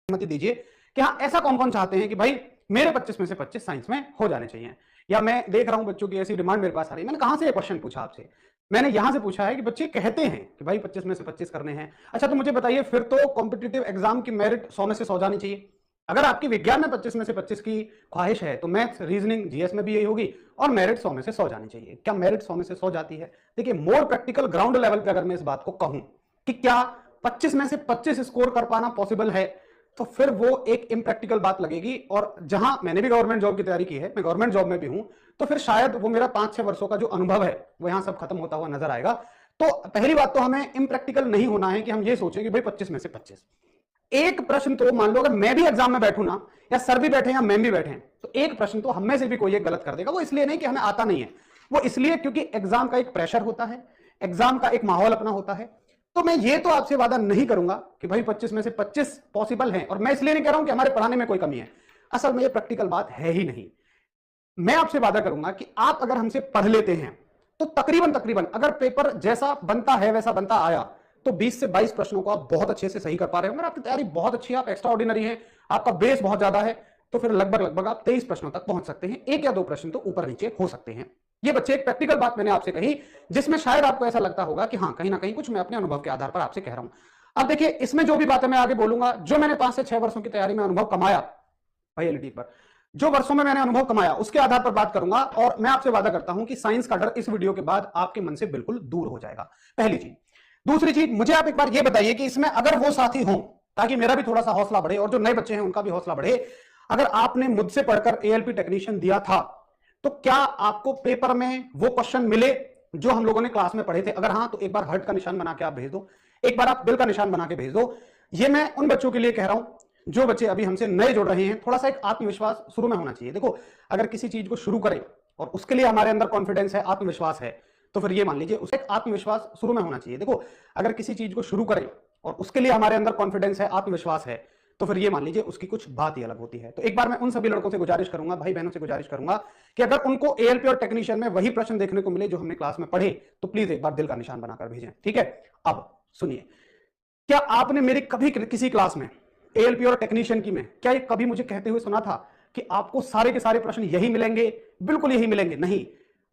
अनुमति दीजिए कि हाँ ऐसा कौन कौन चाहते हैं कि भाई मेरे 25 में से 25 साइंस में हो जाने चाहिए। या मैं देख रहा हूं बच्चों की ऐसी डिमांड मेरे पास आ रही है। मैंने कहां से ये क्वेश्चन पूछा आपसे? मैंने यहां से पूछा है कि बच्चे कहते हैं कि भाई 25 में से 25 करने हैं। अच्छा तो मुझे बताइए, फिर तो कॉम्पिटिटिव एग्जाम की मेरिट 100 में से 100 जानी चाहिए। अगर आपकी विज्ञान में 25 में से 25 की ख्वाहिश है तो मैथ्स रीजनिंग जीएस में भी यही होगी और मेरिट 100 में से 100 जानी चाहिए। क्या मेरिट 100 में से 100 जाती है? देखिए, मोर प्रैक्टिकल ग्राउंड लेवल पे अगर मैं इस बात को कहूं कि क्या 25 में से 25 स्कोर कर पाना पॉसिबल है, तो फिर वो एक इम्प्रैक्टिकल बात लगेगी। और जहां मैंने भी गवर्नमेंट जॉब की तैयारी की है, मैं गवर्नमेंट जॉब में भी हूं, तो फिर शायद वो मेरा 5-6 वर्षों का जो अनुभव है वो यहां सब खत्म होता हुआ नजर आएगा। तो पहली बात तो हमें इम्प्रैक्टिकल नहीं होना है कि हम ये सोचें कि भाई 25 में से 25। एक प्रश्न तो मान लो अगर मैं भी एग्जाम में बैठू ना, या सर भी बैठे या मैम भी बैठे, तो एक प्रश्न तो हम में से भी कोई एक गलत कर देगा। वो इसलिए नहीं कि हमें आता नहीं है, वो इसलिए क्योंकि एग्जाम का एक प्रेशर होता है, एग्जाम का एक माहौल अपना होता है। तो मैं ये तो आपसे वादा नहीं करूंगा कि भाई 25 में से 25 पॉसिबल है। और मैं इसलिए नहीं कह रहा हूं कि हमारे पढ़ाने में कोई कमी है, असल में ये प्रैक्टिकल बात है ही नहीं। मैं आपसे वादा करूंगा कि आप अगर हमसे पढ़ लेते हैं तो तकरीबन अगर पेपर जैसा बनता है वैसा बनता आया तो 20 से 22 प्रश्नों को आप बहुत अच्छे से सही कर पा रहे हो। अगर आपकी तैयारी बहुत अच्छी है, आप एक्स्ट्रा ऑर्डिनरी है, आपका बेस बहुत ज्यादा है, तो फिर लगभग आप 23 प्रश्नों तक पहुंच सकते हैं। एक या दो प्रश्न तो ऊपर नीचे हो सकते हैं। ये बच्चे एक प्रैक्टिकल बात मैंने आपसे कही जिसमें शायद आपको ऐसा लगता होगा कि हाँ कहीं ना कहीं कुछ मैं अपने अनुभव के आधार पर आपसे कह रहा हूं। अब देखिए, इसमें जो भी बातें मैं आगे बोलूंगा, जो मैंने 5 से 6 वर्षों की तैयारी में अनुभव कमाया, भाई एलईडी पर जो वर्षों में मैंने अनुभव कमाया उसके आधार पर बात करूंगा। और मैं आपसे वादा करता हूं कि साइंस का डर इस वीडियो के बाद आपके मन से बिल्कुल दूर हो जाएगा। पहली चीज। दूसरी चीज, मुझे आप एक बार ये बताइए कि इसमें अगर वो साथी हो, ताकि मेरा भी थोड़ा सा हौसला बढ़े और जो नए बच्चे हैं उनका भी हौसला बढ़े, अगर आपने मुझसे पढ़कर एएलपी टेक्नीशियन दिया था तो क्या आपको पेपर में वो क्वेश्चन मिले जो हम लोगों ने क्लास में पढ़े थे? अगर हाँ तो एक बार हार्ट का निशान बना के आप भेज दो, एक बार आप दिल का निशान बना के भेज दो। ये मैं उन बच्चों के लिए कह रहा हूं जो बच्चे अभी हमसे नए जुड़ रहे हैं। थोड़ा सा एक आत्मविश्वास शुरू में होना चाहिए। देखो, अगर किसी चीज को शुरू करें और उसके लिए हमारे अंदर कॉन्फिडेंस है, आत्मविश्वास है, तो फिर ये मान लीजिए उसे एक आत्मविश्वास शुरू में होना चाहिए। देखो, अगर किसी चीज को शुरू करें और उसके लिए हमारे अंदर कॉन्फिडेंस है, आत्मविश्वास है, तो फिर ये मान लीजिए उसकी कुछ बात ही अलग होती है। तो एक बार मैं उन सभी लड़कों से गुजारिश करूंगा, भाई बहनों से गुजारिश करूंगा कि अगर उनको एएलपी और टेक्नीशियन में वही प्रश्न देखने को मिले जो हमने क्लास में पढ़े, तो प्लीज एक बार दिल का निशान बनाकर भेजें। ठीक है? अब सुनिए, क्या आपने मेरी कभी किसी क्लास में एएलपी और टेक्नीशियन की में क्या ये कभी मुझे कहते हुए सुना था कि आपको सारे के सारे प्रश्न यही मिलेंगे, बिल्कुल यही मिलेंगे? नहीं।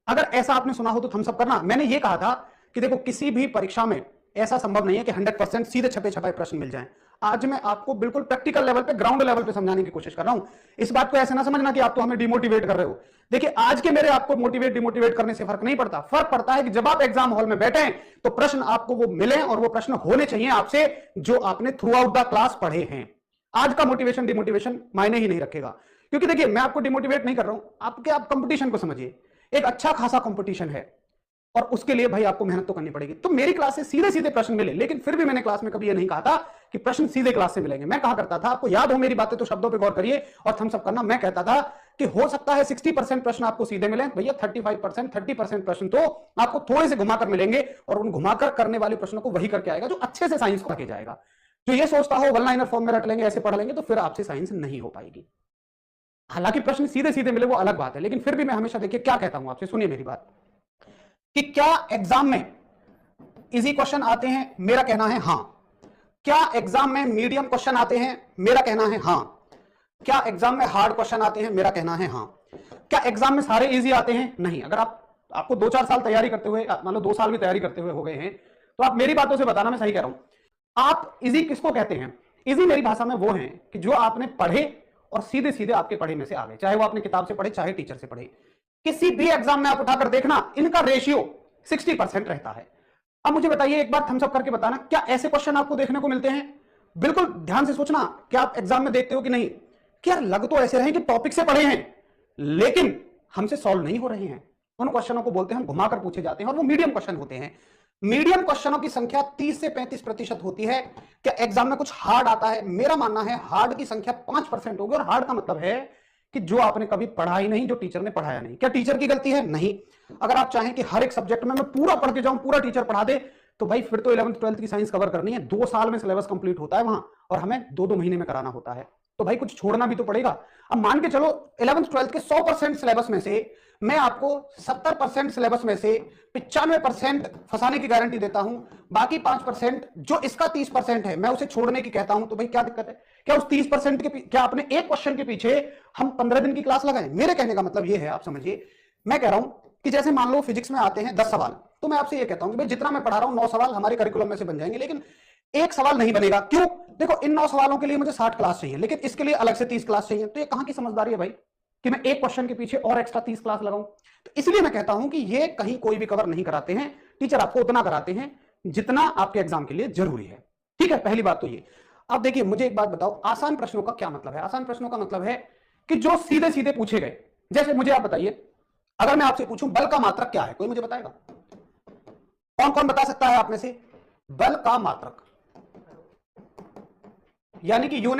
अगर ऐसा आपने सुना हो तो थम्स अप करना। मैंने ये कहा था कि देखो, किसी भी परीक्षा में ऐसा संभव नहीं है कि 100% सीधे छपे छपाए प्रश्न मिल जाएं। आज मैं आपको बिल्कुल प्रैक्टिकल लेवल पे, ग्राउंड लेवल पे समझाने की कोशिश कर रहा हूं। इस बात को ऐसे ना समझना कि आप तो हमें डिमोटिवेट कर रहे हो। देखिए, आज के मेरे आपको मोटिवेट डिमोटिवेट करने से फर्क नहीं पड़ता। फर्क पड़ता है कि जब आप एग्जाम हॉल में बैठे तो प्रश्न आपको वो मिले और वो प्रश्न होने चाहिए आपसे जो आपने थ्रू आउट द क्लास पढ़े हैं। आज का मोटिवेशन डिमोटिवेशन मायने ही नहीं रखेगा। क्योंकि देखिए, मैं आपको डिमोटिवेट नहीं कर रहा हूं, आप कंपटीशन को समझिए। एक अच्छा खासा कंपटीशन है और उसके लिए भाई आपको मेहनत तो करनी पड़ेगी। तो मेरी क्लास से सीधे सीधे प्रश्न मिले, लेकिन फिर भी मैंने क्लास में कभी ये नहीं कहा था कि प्रश्न सीधे क्लास से मिलेंगे। मैं कहा करता था, आपको याद हो मेरी बातें तो शब्दों पे गौर करिए और थम्स अप करना, मैं कहता था कि हो सकता है 60% प्रश्न आपको सीधे मिले, भैया 35% 30% प्रश्न तो आपको थोड़े से घुमाकर मिलेंगे और उन घुमाकर करने वाले प्रश्नों को वही करके आएगा जो अच्छे से साइंस को जाएगा। जो ये सोचता हो वन लाइनर फॉर्म में रट लेंगे, ऐसे पढ़ लेंगे, तो फिर आपसे साइंस नहीं हो पाएगी। हालांकि प्रश्न सीधे सीधे मिले वो अलग बात है, लेकिन फिर भी मैं हमेशा देखिए क्या कहता हूं आपसे, सुनिए मेरी बात, कि क्या एग्जाम में इजी क्वेश्चन आते हैं? मेरा कहना है हां। क्या एग्जाम में मीडियम क्वेश्चन आते हैं? मेरा कहना है हां। क्या एग्जाम में हार्ड क्वेश्चन आते हैं? मेरा कहना है हां। क्या एग्जाम में सारे इजी आते हैं? नहीं। अगर आपको 2-4 साल तैयारी करते हुए, मान लो 2 साल भी तैयारी करते हुए हो गए हैं, तो आप मेरी बातों से बताना मैं सही कह रहा हूं। आप इजी किसको कहते हैं? इजी मेरी भाषा में वो है कि जो आपने पढ़े और सीधे सीधे आपके पढ़े में से आ गए, चाहे वो आपने किताब से पढ़े चाहे टीचर से पढ़े। किसी भी एग्जाम में आप उठाकर देखना, इनका रेशियो 60% रहता है। अब मुझे बताइए, एक बार थम्स अप करके बताना, क्या ऐसे क्वेश्चन आपको देखने को मिलते हैं? बिल्कुल ध्यान से सोचना, क्या आप एग्जाम में देखते हो कि नहीं? क्या लग तो ऐसे रहे कि टॉपिक से पढ़े हैं लेकिन हमसे सॉल्व नहीं हो रहे हैं। उन क्वेश्चनों को बोलते हैं घुमाकर पूछे जाते हैं और वो मीडियम क्वेश्चन होते हैं। मीडियम क्वेश्चनों की संख्या 30 से 35% होती है। क्या एग्जाम में कुछ हार्ड आता है? मेरा मानना है हार्ड की संख्या 5% होगी। और हार्ड का मतलब है कि जो आपने कभी पढ़ा ही नहीं, जो टीचर ने पढ़ाया नहीं। क्या टीचर की गलती है? नहीं। अगर आप चाहें कि हर एक सब्जेक्ट में मैं पूरा पढ़ के जाऊं, पूरा टीचर पढ़ा दे, तो भाई फिर तो 11th 12th की साइंस कवर करनी है। 2 साल में सिलेबस कंप्लीट होता है वहां और हमें 2-2 महीने में कराना होता है। तो भाई कुछ छोड़ना भी तो पड़ेगा। अब मान के चलो 11th 12th के 100% सिलेबस में से मैं आपको 70% सिलेबस में से 95% फंसाने की गारंटी देता हूं, बाकी 5% जो इसका 30% है मैं उसे छोड़ने की कहता हूं, तो भाई क्या दिक्कत है? क्या उस 30% के क्या अपने एक क्वेश्चन के पीछे हम 15 दिन की क्लास लगाएं? मेरे कहने का मतलब यह है, आप समझिए, मैं कह रहा हूं कि जैसे मान लो फिजिक्स में आते हैं 10 सवाल, तो मैं आपसे यह कहता हूं कि भाई जितना मैं पढ़ा रहा हूं 9 सवाल हमारे करिकुलम में से बन जाएंगे, लेकिन एक सवाल नहीं बनेगा। क्यों? देखो इन 9 सवालों के लिए मुझे 60 क्लास चाहिए, लेकिन इसके लिए अलग से 30 क्लास चाहिए। तो ये कहां की समझदारी है भाई कि मैं एक क्वेश्चन के पीछे और एक्स्ट्रा 30 क्लास लगाऊं? तो इसलिए मैं कहता हूं कि ये कहीं कोई भी कवर नहीं कराते हैं, टीचर आपको उतना कराते हैं जितना आपके एग्जाम के लिए जरूरी है। ठीक है, पहली बात तो ये। अब देखिए मुझे एक बात बताओ, आसान प्रश्नों का क्या मतलब है? आसान प्रश्नों का मतलब है कि जो सीधे सीधे पूछे गए। जैसे मुझे आप बताइए, अगर मैं आपसे पूछूं बल का मात्रक क्या है, कोई मुझे बताएगा? कौन कौन बता सकता है आप में से? बल का मात्रक यानी कि यूनिट